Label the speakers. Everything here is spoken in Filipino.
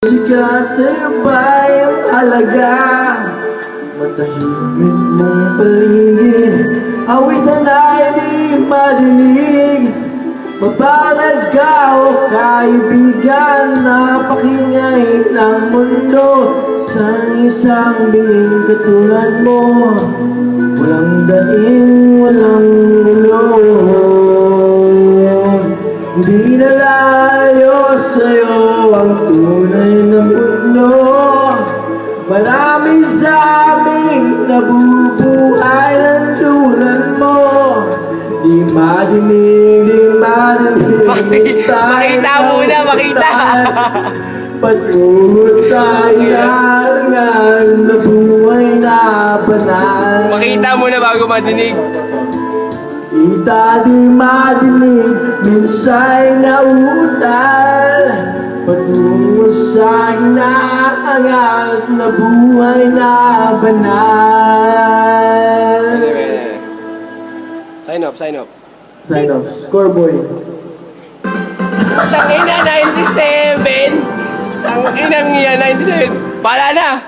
Speaker 1: Musika sa'yo ba'y ang halaga? Matahimik mong paligid, awitan ay di madinig. Mabalad ka o kaibigan, napakingay ng mundo. Sa isang binging katulad mo, walang daing, walang gulo. Hindi na lalayo sa'yo ang tunay na mundo. Marami sa aming nabubuhay ng tulad mo. Di madinig, di madinig.
Speaker 2: Makita muna, makita.
Speaker 1: Patungo sa ilangan na buhay na banal.
Speaker 2: Makita muna bago madinig.
Speaker 1: Kita di madinig, minsa'y nauutal. Patungo sa hinahangat na buhay na banal.
Speaker 2: Sign off, sign off.
Speaker 1: Sign off, scoreboy.
Speaker 2: Tangina, 97! Ang inang yan, 97! Pala na!